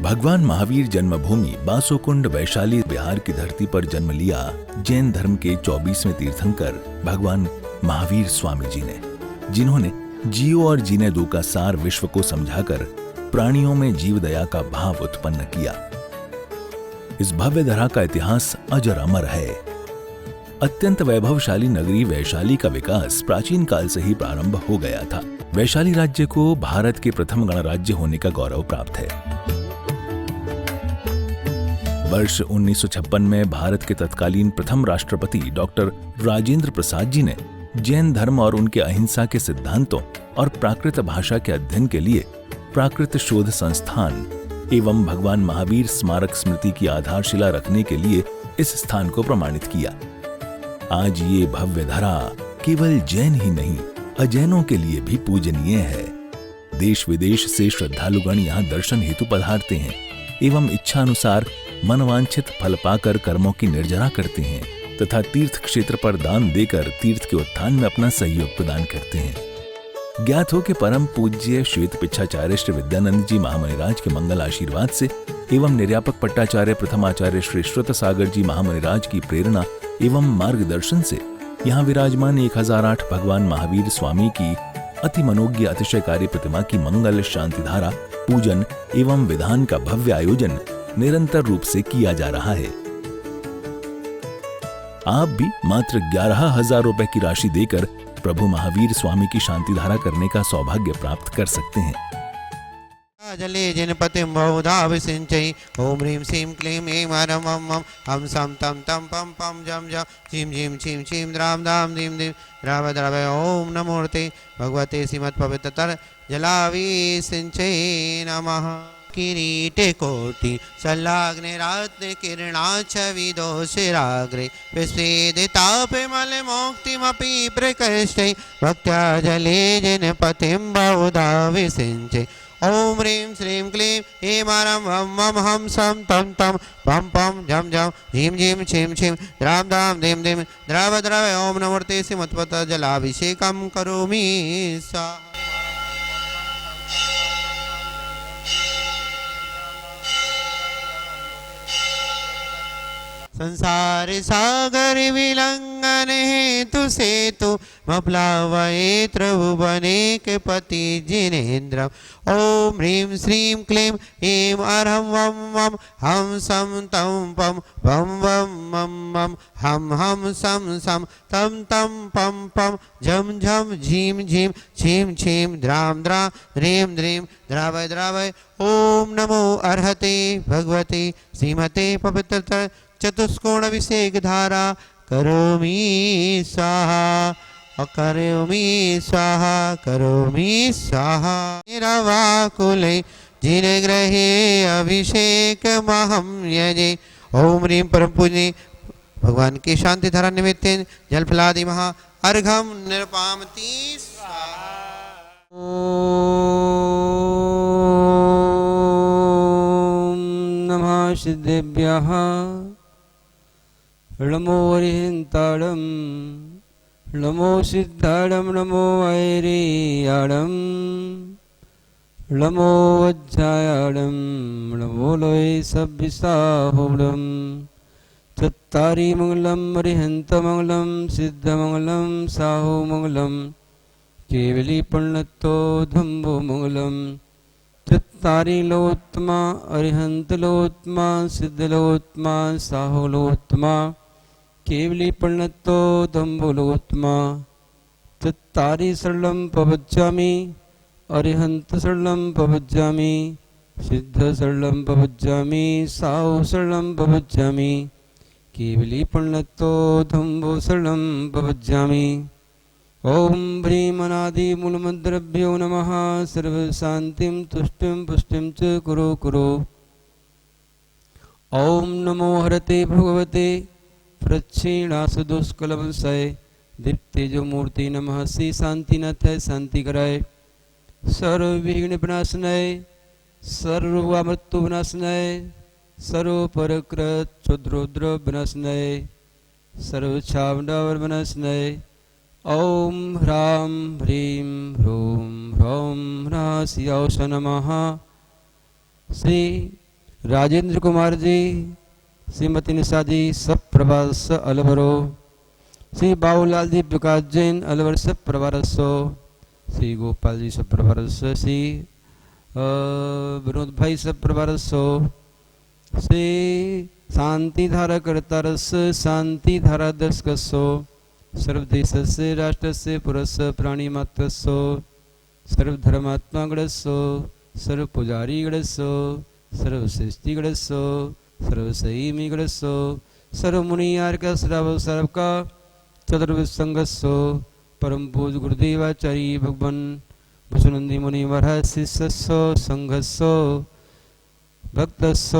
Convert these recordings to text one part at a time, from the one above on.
भगवान महावीर जन्मभूमि बासोकुंड वैशाली बिहार की धरती पर जन्म लिया जैन धर्म के 24वें तीर्थंकर भगवान महावीर स्वामी जी ने, जिन्होंने जियो और जीने दो का सार विश्व को समझाकर प्राणियों में जीव दया का भाव उत्पन्न किया। इस भव्य धरा का इतिहास अजर अमर है। अत्यंत वैभवशाली नगरी वैशाली का विकास प्राचीन काल से ही प्रारंभ हो गया था। वैशाली राज्य को भारत के प्रथम गणराज्य होने का गौरव प्राप्त है। वर्ष 1956 में भारत के तत्कालीन प्रथम राष्ट्रपति डॉक्टर राजेंद्र प्रसाद जी ने जैन धर्म और उनके अहिंसा के सिद्धांतों और प्राकृत भाषा के अध्ययन के लिए प्राकृत शोध संस्थान एवं भगवान महावीर स्मारक स्मृति की आधारशिला रखने के लिए इस स्थान को प्रमाणित किया। आज ये भव्य धरा केवल जैन ही नहीं, अजैनों के लिए भी पूजनीय है। देश विदेश से श्रद्धालुगण यहाँ दर्शन हेतु पधारते हैं एवं इच्छा अनुसार मनवांछित फल पाकर कर्मों की निर्जरा करते हैं तथा तीर्थ क्षेत्र पर दान देकर तीर्थ के उत्थान में अपना सहयोग प्रदान करते हैं। ज्ञात हो कि परम पूज्य श्वेत पिच्छाचार्य श्री विद्यानंद जी महामुनिराज के मंगल आशीर्वाद से एवं निर्यापक पट्टाचार्य प्रथमाचार्य श्री श्रुत सागर जी महामुनिराज की प्रेरणा एवं मार्गदर्शन से यहाँ विराजमान 1008 भगवान महावीर स्वामी की अति मनोज्ञ अतिशयकारी प्रतिमा की मंगल शांति धारा पूजन एवं विधान का भव्य आयोजन निरंतर रूप से किया जा रहा है। आप भी मात्र 11,000 रुपए की राशि देकर प्रभु महावीर स्वामी की शांति धारा करने का सौभाग्य प्राप्त कर सकते हैं। जले जनपतिं बहुधा विसिंचै ओम ह्रीं श्रीं क्लीं ऐं हरं मम हम सम तम तम पम पम जम जम झीं झीं छीं छीं द्राम दाम धीं धीं द्रव द्रव ओम नमोर्ते भगवते श्रीमत्पवित्रतर जलाविसिंचै नमः। किरीटे कोटि सल्लाग्निरात्रि किरणाच्छविदो शिराग्रे विस्वेदितापे मलमोक्तिमपि प्रकृष्टै भक्त्या जले जनपतिं बहुधा विसिंचै ओम ह्रीं श्रीं क्लीं ऐं हरं मम हम सम तम तम पम पम झम झम झीं झीं छीं छीं द्राम दाम धीं धीं द्रव द्रव ओम नमोर्ते श्रीमत्पवित्रतर जलाभिषेकं करोमि स्वाहा। संसार सागर विलंघन हेतु सेतु मप्लावये त्रिभुवने के पति जिनेन्द्र ओम ह्रीं श्रीं क्लीं ऐं हरं मम हम सम तम पम पम वम मम मम हम सम सम तम तम पम पम झम झम झीं झीं छीं छीं द्राम द्रा ह्रीं ह्रीं द्रव द्रव ओम नमो अर्हते भगवते श्रीमते पवित्रतर चतुष्कोण अभिषेक धारा करोमि स्वाहा करोमि स्वाहा करोमि स्वाहा। निरवाकुले जिने ग्रहे अभिषेक महम यजे ओम ह्रीं परम पूज्य भगवान की शांति धारा निमित्त जल फलादि महा अर्घम निर्पामति स्वाहा। ओम नमः सिद्धेभ्यः नमो अरिहंताड़म नमो सिद्धाड़म नमो वैरियाड़म नमो वज्रायाड़म नमो लोय सभ्यसाहुड़म चत्तारि मंगलम अरिहंत मंगलम सिद्ध मंगलम साहु मंगलम केवली पुण्यतो धम्बो मंगलम चत्तारि लोत्मा अरिहंत लोत्मा सिद्ध लोत्मा साहु लोत्मा केवली प्रणतो दम्बुलोत्मा चत्तारि सरलम पवज्जामि अरिहंत सरलम पवज्जामि सिद्ध सरलम पवज्जामि साहु सरलम पवज्जामि केवली प्रणतो दम्बु सरलम पवज्जामि। ओम ह्रीं अनादि मूलमद्रभ्यो नमः सर्व शांतिं तुष्टिं पुष्टिं च कुरु कुरु। ओम नमो हरते भगवते प्रक्षिणासुदुष्कलवंशय दीप्तेजो मूर्ति नमः श्री शांतिनाथाय शांति कराय सर्वविघ्न विनाशनाय सर्वमृत्यु विनाशनाय सर्वपरकृत क्षुद्रोद्र विनाशनाय सर्वछावडावर विनाशनाय। ओम ह्रां ह्रीं ह्रूं ह्रौं ह्रासियावश नमः। श्री राजेंद्र कुमार जी, श्रीमती निशा जी सब प्रभास अलवरो, श्री बाबूलाल जी प्रकाश जैन अलवर सब प्रभारस्व, श्री गोपाल जी सब प्रभारस्व, श्री विनोद भाई सब प्रभारस्व, श्री शांति धारा कर्तारस शांति धारा दर्शकस्व, सर्वदेशस्य राष्ट्रस्य पुरस्य प्राणी मात्रस्व, सर्वधर्मात्मा गणस्व, सर्व पुजारी गणस्व, सर्वश्रेष्ठी गणस्व, सर्वसईमी गणस्व, सर्व मुनि आर्य का श्रावक सर्व का चतुर्विसंगस्व, परम पूज गुरुदेवाचार्य भगवान वसुनंदी मुनि महाराज शिष्यस्व संघस्व भक्तस्व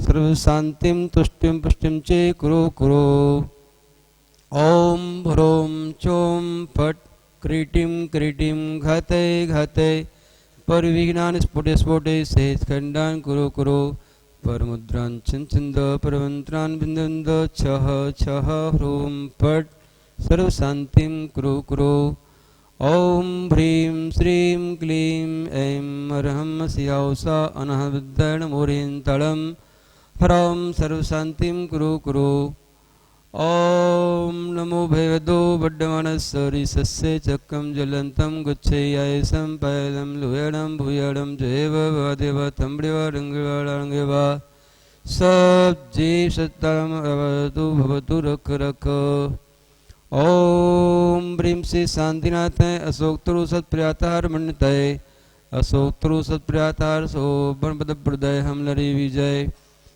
सर्व शांतिम तुष्टिम पुष्टिम चे कुरु कुरु। ओम ह्रोम चोम फट क्रीटिम क्रीटिम घाते घाते परविघ्नान स्फुटे स्फुटे सेज खंडान कुरु कुरु परमुद्रान छिंद परमंत्रान बिंद छह छह ह्रोम फट सर्व शांतिम कुरु कुरु। ओम ह्रीं श्रीं क्लीं ऐं अरहं सियाौसा अनः विद्यण मोरीं तलं ह्रौं सर्वशान्तिं कुरु कुरु। ओम नमो भगवतो वड्डमानस्सरिसस्य चक्रं ज्वलन्तं गुच्छेयायसं पैलं लुयणं भूयणं जैव वादेव तम्बेव सब जीव सत्ताम अवतु भवतु रख रख। ओम ब्रीम से शांतिनाथ अशोक तरु सत्प्रियातार मंडतय अशोक तरु सत्प्रियातार सो बणपद प्रदय हम लरी विजय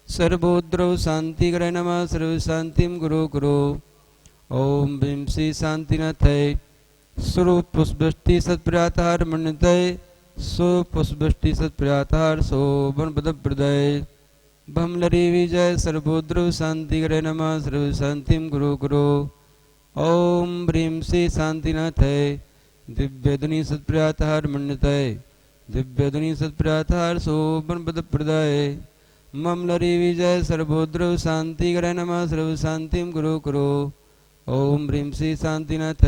सर्वोद्रव शांति करे नमः सर्व शांतिम गुरु गुरु। ओम ब्रीम से शांतिनाथ स्वरूप पुष्पष्टि सत्प्रियातार मंडतय सो पुष्पष्टि सत्प्रियातार सो बणपद प्रदय भम लरी विजय सर्वोद्रव शांति करे नमः सर्व शांतिम गुरु गुरु। ओम ब्रीम से शांतिनाथ दिव्यधुनि सत्प्रियातार मंडतय दिव्यधुनि सत्प्रियातार सो बणपद प्रदाय मम लरी विजय सर्वोद्रव शांति करे नमः सर्व शांतिम गुरु गुरु। ओम ब्रीम से शांतिनाथ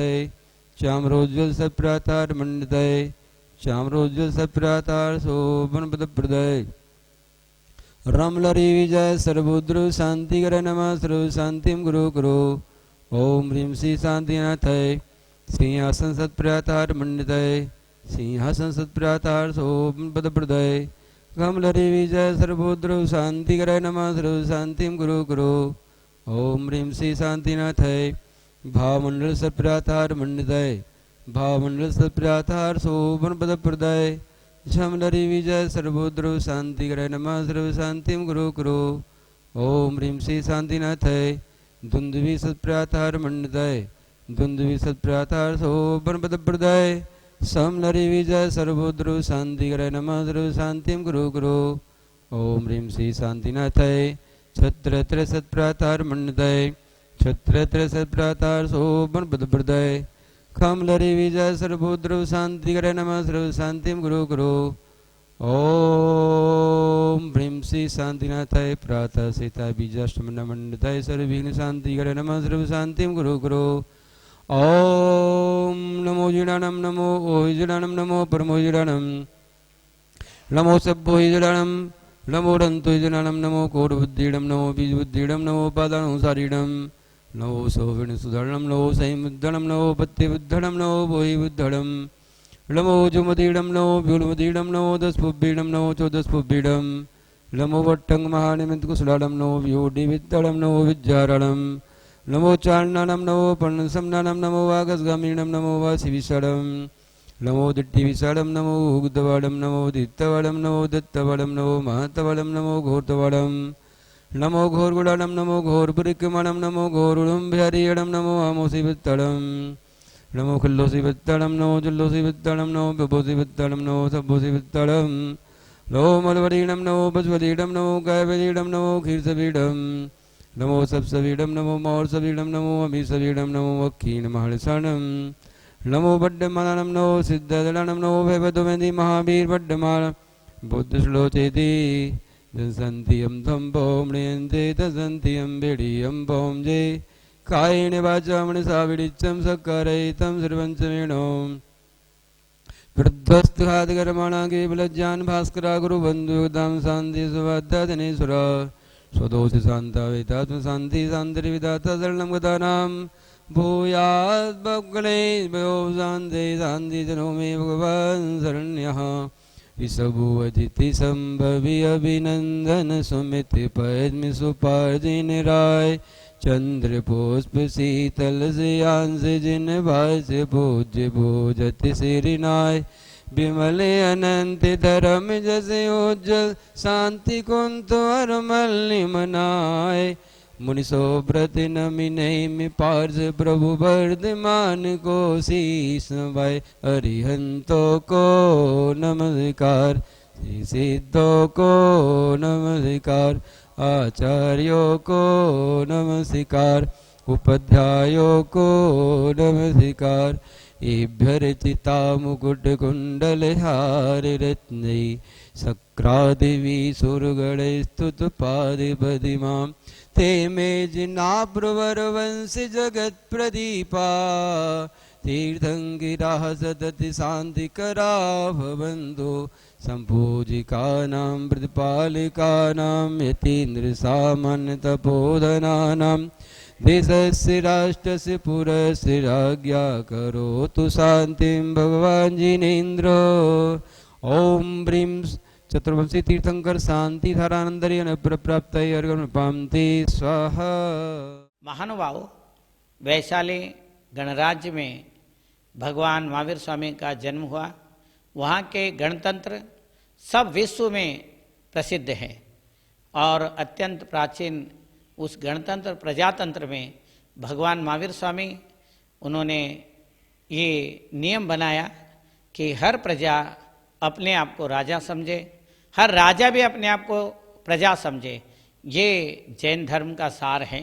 चाम्रोज्वल सत्प्रियातार मंडतय चाम्रोज्वल सत्प्रियातार सो बणपद प्रदाय राम लरी विजय सर्वोद्रव शांति करे नमः सर्व शांतिम गुरु गुरु। ओम ह्रीं श्री शांतिनाथ सिंहासन सत्प्रियातार मंडितय सिंहासन सत्प्रियातार सोम पद प्रदय गम लरी विजय सर्वोद्रव शांति करे नमः सर्व शांतिम गुरु गुरु। ओम ह्रीं श्री शांतिनाथ भावमंडल सत्प्रियातार मंडितय भावमंडल सत्प्रियातार सोम पद प्रदय झम लरी विजय सर्वोद्रव शांति करे नमः सर्व शांतिम गुरु गुरु। ओम ह्रीं श्री शांतिनाथ धुंधवी सत्प्रियातार मंडतय धुंधवी सत्प्रियातार सो बणपद प्रदय सम लरी विजय सर्वोद्रव शांति करे नमः सर्व शांतिम गुरु गुरु। ओम ह्रीं श्री शांतिनाथ छत्र सत्प्रियातार मंडतय छत्र सत्प्रियातार सो बणपद प्रदय खम लरी विजय सर्वोद्रव शांति करे नमः सर्व शांतिम गुरु गुरु। ओम ह्रीं श्री शांतिनाथाय प्रातः सीता बीजाष्टमन मंडताय सर्वविघ्न शांति करे नमः सर्व शांतिम गुरु गुरु। ओम नमो जिडानम नमो ओहिजिडानम नमो परमोहिजिडानम नमो सब्बोहिजिडानम नमो दन्तोहिजिडानम नमो कोटबुद्धिडम नमो बीजबुद्धिडम नमो पादानुसारिडम नमो सौविण सुधरणम नमो सैमुद्धणम नमो पत्तिबुद्धणम नमो बोहिबुद्धणम नमो जुमदीडम नमो व्यूलमदीडम नमो दस्पुब्बीडम नमो चौदस्पुब्बीडम नमो वट्टंग महानिमित कुशलाडम नमो व्योडिविद्दडम नमो विद्यारणम नमो चारणम नमो पर्णसमनम नमो वागसगामीणम नमो वासिविषाडम नमो दिट्टिविषाडम नमो उग्धवाडम नमो दित्तवाडम नमो दत्तवाडम नमो महतवाडम नमो घोरतवाडम नमो घोरगुडाडम नमो घोरपुरिकमणम नमो घोरुडुम्भ्यारियडम नमो आमोसिवित्तडम नमो खल्लोसी वित्तड़म नमो जुल्लोसी वित्तड़म नमो बबोसी वित्तड़म नमो सबोसी वित्तड़म नमो मलवरीडम नमो बजवरीडम नमो गायवरीडम नमो खीरसवीडम नमो सबसवीडम नमो मौरसवीडम नमो अमीसवीडम नमो वक्कीन महर्षणम नमो बड्डमानम नमो सिद्धदलनम नमो भैवदुमेदि महावीर बड्डमान बुद्ध श्लोचेति जनसंतियम थम भौम नियंते तसंतियम बेड़ियम भौम जे कायेन वाचा मनसा विडिच्चं सक्कारयितं सर्वं च मेणो वृद्धस्थादकर्मणा केवलज्ञान भास्करा गुरुबन्धुदां शान्ति सुवद्धनेश्वरा स्वदोष शान्ता वेदात्म शान्ति शान्तिर्विदाता शरणं गतानां भूयात् भक्ले भयो शान्ति शान्ति जनो मे भगवान् शरण्यः विषभुवजिति संभवि अभिनंदन सुमिति पद्म सुपार्जिन राय चंद्र पुष्प शीतल श्रियांश जिन भाष पूज्य भोजति सिरिनाय विमल अनंत धर्म जस उज्जवल शांति कुंत अरमल मनाय मुनिशोभ्रत नमि नैमि पार्श प्रभु वर्धमान को शीस भाई अरिहंतो को नमस्कार सिद्धों को नमस्कार आचार्यों को नमस्कार उपाध्यायों को नमस्कार एभ्यर्चिता मुकुट कुंडल हार रत्नै शक्रादिवी सुरगण स्तुत पादिपदिमां ते मे जिनाप्रवर वंश जगत प्रदीपा तीर्थंगिराः सतति शान्तिकरा भवन्तु सम्पूजिकानां प्रतिपालिकानां यतीन्द्र सामान्य तपोधनानां देशस्य राष्ट्रस्य पुरस्य राज्ञा करोतु शान्तिं भगवान् जिनेन्द्रो ओम ब्रीं चतुर्वंशी तीर्थंकर शांति धारानंदरी प्राप्त पामते स्वाहा। महानुभाव, वैशाली गणराज्य में भगवान महावीर स्वामी का जन्म हुआ। वहाँ के गणतंत्र सब विश्व में प्रसिद्ध है और अत्यंत प्राचीन उस गणतंत्र प्रजातंत्र में भगवान महावीर स्वामी उन्होंने ये नियम बनाया कि हर प्रजा अपने आप को राजा समझे, हर राजा भी अपने आप को प्रजा समझे। ये जैन धर्म का सार है।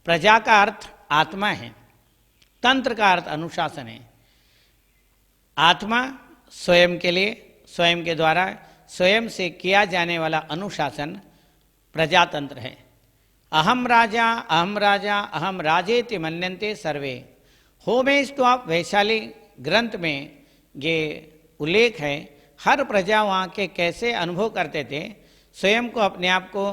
प्रजा का अर्थ आत्मा है, तंत्र का अर्थ अनुशासन है। आत्मा स्वयं के लिए, स्वयं के द्वारा स्वयं से किया जाने वाला अनुशासन प्रजातंत्र है। अहम राजा अहम राजेति मन्यन्ते सर्वे। होमेश तो आप वैशाली ग्रंथ में ये उल्लेख है। हर प्रजा वहाँ के कैसे अनुभव करते थे, स्वयं को अपने आप को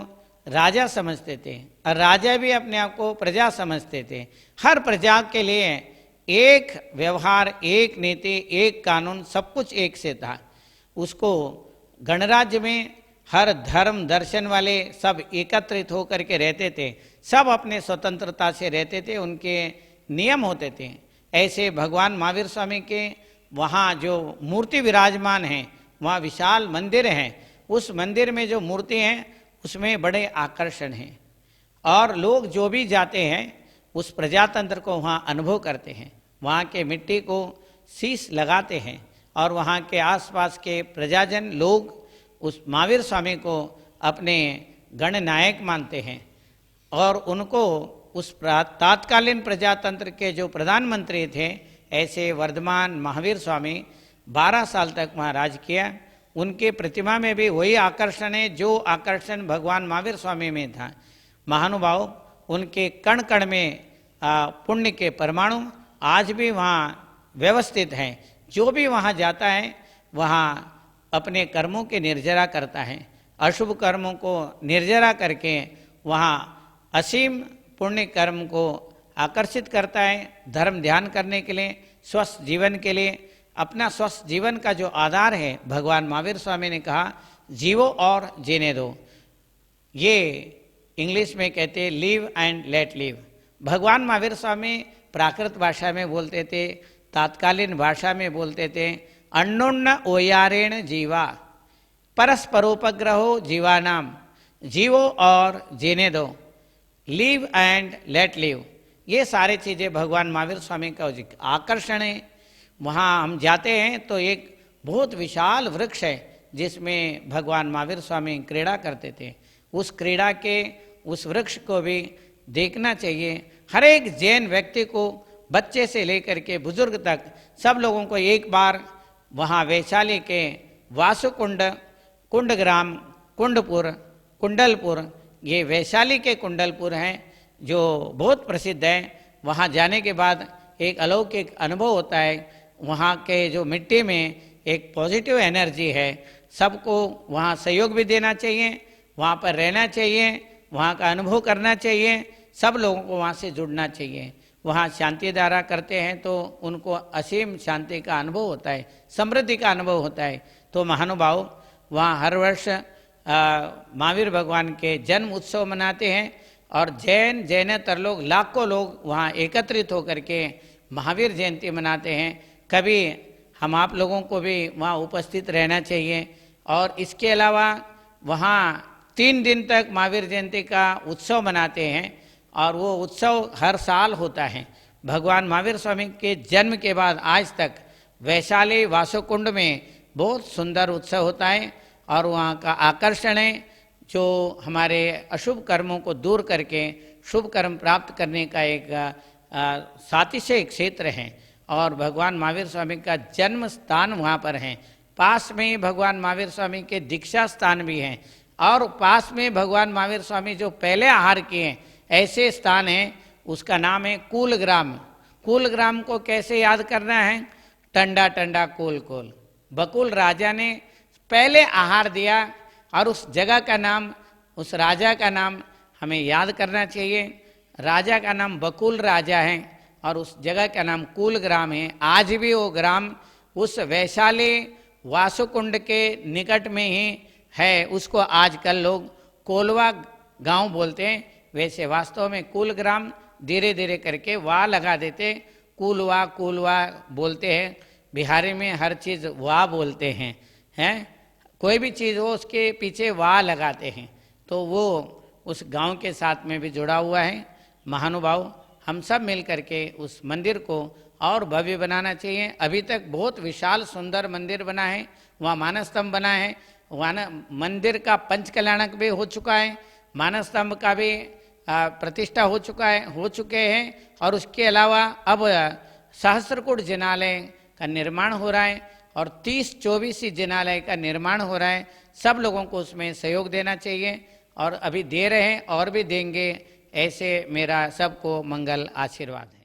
राजा समझते थे और राजा भी अपने आप को प्रजा समझते थे। हर प्रजा के लिए एक व्यवहार, एक नीति, एक कानून, सब कुछ एक से था। उसको गणराज्य में हर धर्म दर्शन वाले सब एकत्रित होकर के रहते थे, सब अपने स्वतंत्रता से रहते थे, उनके नियम होते थे। ऐसे भगवान महावीर स्वामी के वहाँ जो मूर्ति विराजमान है, वहाँ विशाल मंदिर है। उस मंदिर में जो मूर्ति हैं उसमें बड़े आकर्षण हैं और लोग जो भी जाते हैं उस प्रजातंत्र को वहाँ अनुभव करते हैं। वहाँ के मिट्टी को शीश लगाते हैं और वहाँ के आसपास के प्रजाजन लोग उस महावीर स्वामी को अपने गणनायक मानते हैं और उनको उस तात्कालीन प्रजातंत्र के जो प्रधानमंत्री थे, ऐसे वर्धमान महावीर स्वामी 12 साल तक वहाँ राज किया। उनके प्रतिमा में भी वही आकर्षण है जो आकर्षण भगवान महावीर स्वामी में था। महानुभाव, उनके कण कण में पुण्य के परमाणु आज भी वहाँ व्यवस्थित हैं। जो भी वहाँ जाता है वहाँ अपने कर्मों के निर्जरा करता है, अशुभ कर्मों को निर्जरा करके वहाँ असीम पुण्य कर्म को आकर्षित करता है। धर्म ध्यान करने के लिए, स्वस्थ जीवन के लिए, अपना स्वस्थ जीवन का जो आधार है, भगवान महावीर स्वामी ने कहा जीवो और जीने दो। ये इंग्लिश में कहते हैं लिव एंड लेट लिव। भगवान महावीर स्वामी प्राकृत भाषा में बोलते थे, तात्कालीन भाषा में बोलते थे। अन्योन्य ओयारेण जीवा परस्परोपग्रहो जीवानाम, जीवो और जीने दो, लिव एंड लेट लिव। ये सारी चीज़ें भगवान महावीर स्वामी का आकर्षण है। वहाँ हम जाते हैं तो एक बहुत विशाल वृक्ष है जिसमें भगवान महावीर स्वामी क्रीड़ा करते थे। उस क्रीड़ा के उस वृक्ष को भी देखना चाहिए। हर एक जैन व्यक्ति को, बच्चे से लेकर के बुजुर्ग तक, सब लोगों को एक बार वहाँ वैशाली के वासुकुंड, कुंडग्राम, कुंडपुर, कुंडलपुर, ये वैशाली के कुंडलपुर हैं जो बहुत प्रसिद्ध है। वहाँ जाने के बाद एक अलौकिक अनुभव होता है। वहाँ के जो मिट्टी में एक पॉजिटिव एनर्जी है। सबको वहाँ सहयोग भी देना चाहिए, वहाँ पर रहना चाहिए, वहाँ का अनुभव करना चाहिए, सब लोगों को वहाँ से जुड़ना चाहिए। वहाँ शांति धारा करते हैं तो उनको असीम शांति का अनुभव होता है, समृद्धि का अनुभव होता है। तो महानुभाव वहाँ हर वर्ष महावीर भगवान के जन्म उत्सव मनाते हैं और जैनेतर लोग, लाखों लोग वहाँ एकत्रित होकर के महावीर जयंती मनाते हैं। कभी हम आप लोगों को भी वहाँ उपस्थित रहना चाहिए। और इसके अलावा वहाँ 3 दिन तक महावीर जयंती का उत्सव मनाते हैं और वो उत्सव हर साल होता है। भगवान महावीर स्वामी के जन्म के बाद आज तक वैशाली वासुकुंड में बहुत सुंदर उत्सव होता है और वहाँ का आकर्षण है जो हमारे अशुभ कर्मों को दूर करके शुभ कर्म प्राप्त करने का एक सातिशय क्षेत्र है। और भगवान महावीर स्वामी का जन्म स्थान वहाँ पर है। पास में ही भगवान महावीर स्वामी के दीक्षा स्थान भी हैं और पास में भगवान महावीर स्वामी जो पहले आहार किए ऐसे स्थान है, उसका नाम है कूलग्राम। कूलग्राम को कैसे याद करना है? टंडा टंडा कूल कूल, बकुल राजा ने पहले आहार दिया और उस जगह का नाम, उस राजा का नाम हमें याद करना चाहिए। राजा का नाम बकुल राजा है और उस जगह का नाम कूलग्राम है। आज भी वो ग्राम उस वैशाली वासुकुंड के निकट में ही है। उसको आजकल लोग कोलवा गांव बोलते हैं, वैसे वास्तव में कूलग्राम धीरे धीरे करके वाह लगा देते, कूलवा कूलवा बोलते हैं। बिहारी में हर चीज़ वाह बोलते हैं कोई भी चीज़ हो उसके पीछे वाह लगाते हैं, तो वो उस गांव के साथ में भी जुड़ा हुआ है। महानुभाव, हम सब मिल करके उस मंदिर को और भव्य बनाना चाहिए। अभी तक बहुत विशाल सुंदर मंदिर बना है, वहाँ मानस स्तंभ बना है, वहाँ मंदिर का पंचकल्याणक भी हो चुका है, मानस स्तंभ का भी प्रतिष्ठा हो चुके हैं और उसके अलावा अब सहस्त्रकूट जिनालय का निर्माण हो रहा है और 30-24 जिनालय का निर्माण हो रहा है। सब लोगों को उसमें सहयोग देना चाहिए और अभी दे रहे हैं और भी देंगे। ऐसे मेरा सबको मंगल आशीर्वाद है।